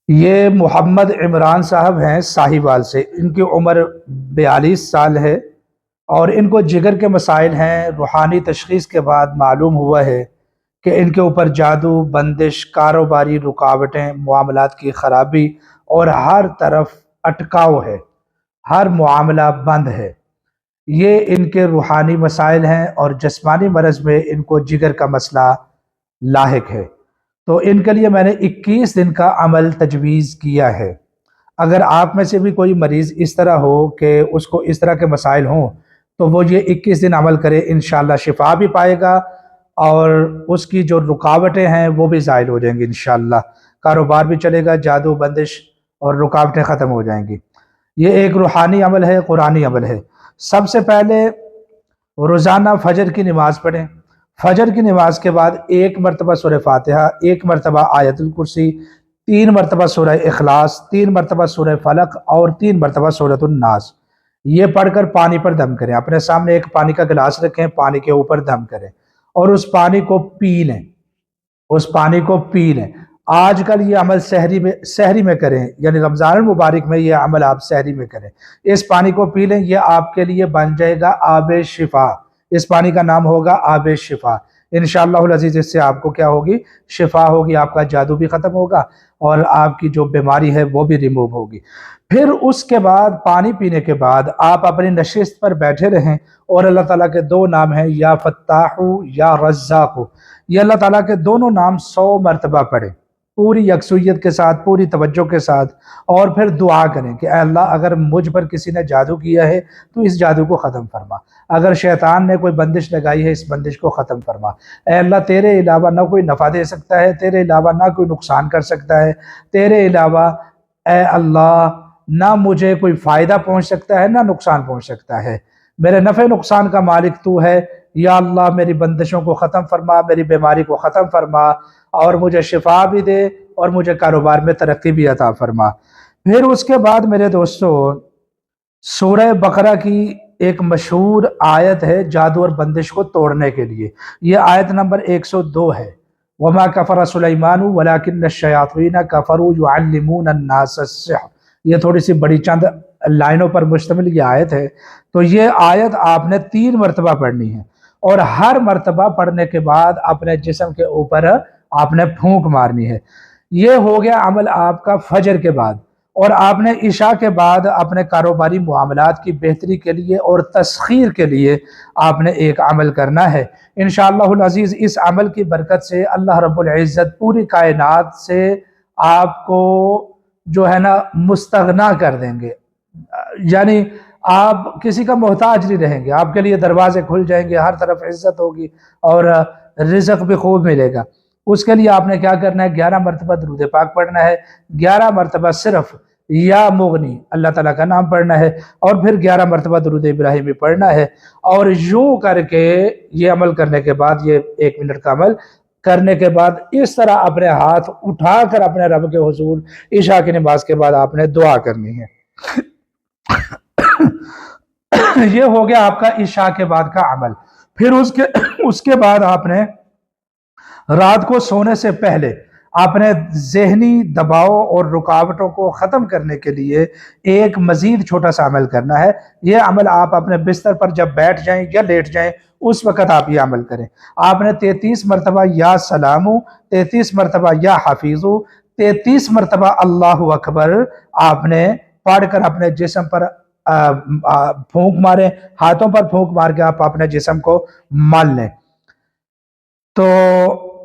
یہ محمد عمران صاحب ہیں ساہیوال سے، ان کی عمر 42 سال ہے اور ان کو جگر کے مسائل ہیں۔ روحانی تشخیص کے بعد معلوم ہوا ہے کہ ان کے اوپر جادو، بندش، کاروباری رکاوٹیں، معاملات کی خرابی اور ہر طرف اٹکاؤ ہے، ہر معاملہ بند ہے۔ یہ ان کے روحانی مسائل ہیں اور جسمانی مرض میں ان کو جگر کا مسئلہ لاحق ہے۔ تو ان کے لیے میں نے 21 دن کا عمل تجویز کیا ہے۔ اگر آپ میں سے بھی کوئی مریض اس طرح ہو کہ اس کو اس طرح کے مسائل ہوں تو وہ یہ 21 دن عمل کرے، انشاءاللہ شفا بھی پائے گا اور اس کی جو رکاوٹیں ہیں وہ بھی زائل ہو جائیں گی انشاءاللہ۔ کاروبار بھی چلے گا، جادو بندش اور رکاوٹیں ختم ہو جائیں گی۔ یہ ایک روحانی عمل ہے، قرآنی عمل ہے۔ سب سے پہلے روزانہ فجر کی نماز پڑھیں۔ فجر کی نماز کے بعد 1 مرتبہ سورہ فاتحہ، 1 مرتبہ آیت الکرسی، 3 مرتبہ سورہ اخلاص، 3 مرتبہ سورہ فلق اور 3 مرتبہ سورۃ الناس، یہ پڑھ کر پانی پر دم کریں۔ اپنے سامنے ایک پانی کا گلاس رکھیں، پانی کے اوپر دم کریں اور اس پانی کو پی لیں، اس پانی کو پی لیں۔ آج کل یہ عمل سحری میں کریں، یعنی رمضان المبارک میں یہ عمل آپ سحری میں کریں۔ اس پانی کو پی لیں، یہ آپ کے لیے بن جائے گا آب شفا۔ اس پانی کا نام ہوگا آب شفا۔ انشاءاللہ العزیز اس سے آپ کو کیا ہوگی؟ شفا ہوگی، آپ کا جادو بھی ختم ہوگا اور آپ کی جو بیماری ہے وہ بھی ریموو ہوگی۔ پھر اس کے بعد پانی پینے کے بعد آپ اپنی نشست پر بیٹھے رہیں اور اللہ تعالیٰ کے 2 نام ہیں، یا فتاح یا رزاق، یہ اللہ تعالیٰ کے دونوں نام 100 مرتبہ پڑھیں، پوری یکسویت کے ساتھ، پوری توجہ کے ساتھ، اور پھر دعا کریں کہ اے اللہ اگر مجھ پر کسی نے جادو کیا ہے تو اس جادو کو ختم فرما، اگر شیطان نے کوئی بندش لگائی ہے اس بندش کو ختم فرما۔ اے اللہ تیرے علاوہ نہ کوئی نفع دے سکتا ہے، تیرے علاوہ نہ کوئی نقصان کر سکتا ہے، تیرے علاوہ اے اللہ نہ مجھے کوئی فائدہ پہنچ سکتا ہے نہ نقصان پہنچ سکتا ہے، میرے نفع نقصان کا مالک تو ہے۔ یا اللہ میری بندشوں کو ختم فرما، میری بیماری کو ختم فرما اور مجھے شفا بھی دے اور مجھے کاروبار میں ترقی بھی عطا فرما۔ پھر اس کے بعد میرے دوستو، سورہ بقرہ کی ایک مشہور آیت ہے جادو اور بندش کو توڑنے کے لیے، یہ آیت نمبر 102 ہے۔ وَمَا كَفَرَ سُلَيْمَانُ وَلَكِنَّ الشَّيَاطِينَ كَفَرُوا يُعَلِّمُونَ النَّاسَ السِّحْرَ، یہ تھوڑی سی بڑی چند لائنوں پر مشتمل یہ آیت ہے۔ تو یہ آیت آپ نے 3 مرتبہ پڑھنی ہے اور ہر مرتبہ پڑھنے کے بعد اپنے جسم کے اوپر آپ نے پھونک مارنی ہے۔ یہ ہو گیا عمل آپ کا فجر کے بعد، اور آپ نے عشاء کے بعد اپنے کاروباری معاملات کی بہتری کے لیے اور تسخیر کے لیے آپ نے ایک عمل کرنا ہے۔ انشاءاللہ العزیز اس عمل کی برکت سے اللہ رب العزت پوری کائنات سے آپ کو جو ہے نا مستغنا کر دیں گے، یعنی آپ کسی کا محتاج نہیں رہیں گے، آپ کے لیے دروازے کھل جائیں گے، ہر طرف عزت ہوگی اور رزق بھی خوب ملے گا۔ اس کے لیے آپ نے کیا کرنا ہے؟ 11 مرتبہ درود پاک پڑھنا ہے، 11 مرتبہ صرف یا مغنی اللہ تعالیٰ کا نام پڑھنا ہے، اور پھر 11 مرتبہ درود ابراہیمی پڑھنا ہے، اور یوں کر کے یہ عمل کرنے کے بعد، یہ 1 منٹ کا عمل کرنے کے بعد اس طرح اپنے ہاتھ اٹھا کر اپنے رب کے حضور عشاء کی نماز کے بعد آپ نے دعا کرنی ہے۔ یہ ہو گیا آپ کا عشاء کے بعد کا عمل۔ پھر اس کے بعد آپ نے رات کو سونے سے پہلے اپنے ذہنی دباؤ اور رکاوٹوں کو ختم کرنے کے لیے ایک مزید چھوٹا سا عمل کرنا ہے۔ یہ عمل آپ اپنے بستر پر جب بیٹھ جائیں یا لیٹ جائیں اس وقت آپ یہ عمل کریں۔ آپ نے 33 مرتبہ یا سلامو، 33 مرتبہ یا حفیظو، 33 مرتبہ اللہ اکبر آپ نے پڑھ کر اپنے جسم پر پھونک ماریں، ہاتھوں پر پھونک مار کے آپ اپنے جسم کو مال لیں۔ تو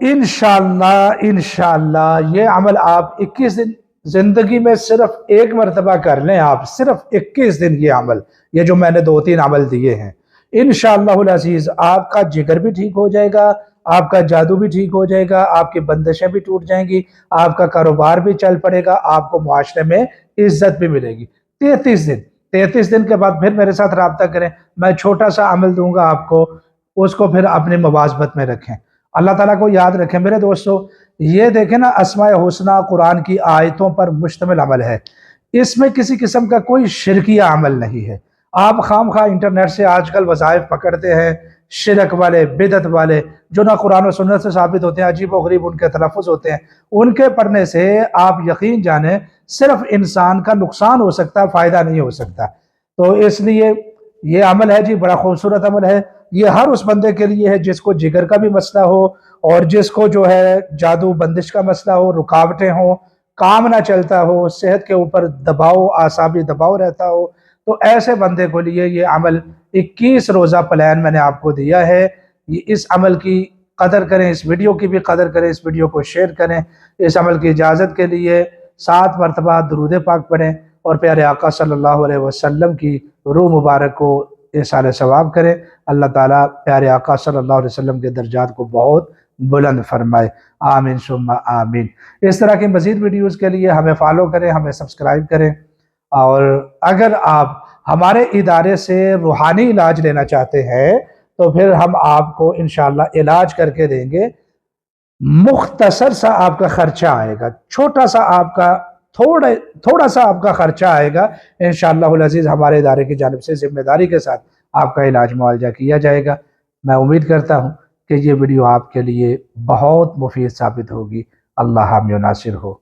انشاءاللہ یہ عمل آپ 21 دن زندگی میں صرف 1 مرتبہ کر لیں، آپ صرف 21 دن یہ عمل، یہ جو میں نے 2-3 عمل دیے ہیں، انشاءاللہ العزیز آپ کا جگر بھی ٹھیک ہو جائے گا، آپ کا جادو بھی ٹھیک ہو جائے گا، آپ کی بندشیں بھی ٹوٹ جائیں گی، آپ کا کاروبار بھی چل پڑے گا، آپ کو معاشرے میں عزت بھی ملے گی۔ 33 دن کے بعد پھر میرے ساتھ رابطہ کریں، میں چھوٹا سا عمل دوں گا آپ کو، اس کو پھر اپنی مواظبت میں رکھیں۔ اللہ تعالیٰ کو یاد رکھیں میرے دوستو۔ یہ دیکھیں نا، اسماء حسنہ قرآن کی آیتوں پر مشتمل عمل ہے، اس میں کسی قسم کا کوئی شرکیہ عمل نہیں ہے۔ آپ خام خواہ انٹرنیٹ سے آج کل وظائف پکڑتے ہیں، شرک والے، بدعت والے، جو نہ قرآن و سنت سے ثابت ہوتے ہیں، عجیب و غریب ان کے تلفظ ہوتے ہیں، ان کے پڑھنے سے آپ یقین جانیں صرف انسان کا نقصان ہو سکتا ہے، فائدہ نہیں ہو سکتا۔ تو اس لیے یہ عمل ہے جی، بڑا خوبصورت عمل ہے۔ یہ ہر اس بندے کے لیے ہے جس کو جگر کا بھی مسئلہ ہو، اور جس کو جو ہے جادو بندش کا مسئلہ ہو، رکاوٹیں ہوں، کام نہ چلتا ہو، صحت کے اوپر دباؤ، اعصابی دباؤ رہتا ہو، تو ایسے بندے کو لیے یہ عمل 21 روزہ پلان میں نے آپ کو دیا ہے۔ اس عمل کی قدر کریں، اس ویڈیو کی بھی قدر کریں، اس ویڈیو کو شیئر کریں۔ اس عمل کی اجازت کے لیے 7 مرتبہ درود پاک پڑھیں اور پیارے آقا صلی اللہ علیہ وسلم کی روح مبارک کو ایصال ثواب کریں۔ اللہ تعالیٰ پیارے آقا صلی اللہ علیہ وسلم کے درجات کو بہت بلند فرمائے، آمین ثم آمین۔ اس طرح کی مزید ویڈیوز کے لیے ہمیں فالو کریں، ہمیں سبسکرائب کریں، اور اگر آپ ہمارے ادارے سے روحانی علاج لینا چاہتے ہیں تو پھر ہم آپ کو انشاءاللہ علاج کر کے دیں گے۔ مختصر سا آپ کا خرچہ آئے گا، چھوٹا سا آپ کا تھوڑا سا آپ کا خرچہ آئے گا، انشاءاللہ العزیز ہمارے ادارے کی جانب سے ذمہ داری کے ساتھ آپ کا علاج معالجہ کیا جائے گا۔ میں امید کرتا ہوں کہ یہ ویڈیو آپ کے لیے بہت مفید ثابت ہوگی۔ اللہ حامی و ناصر ہو۔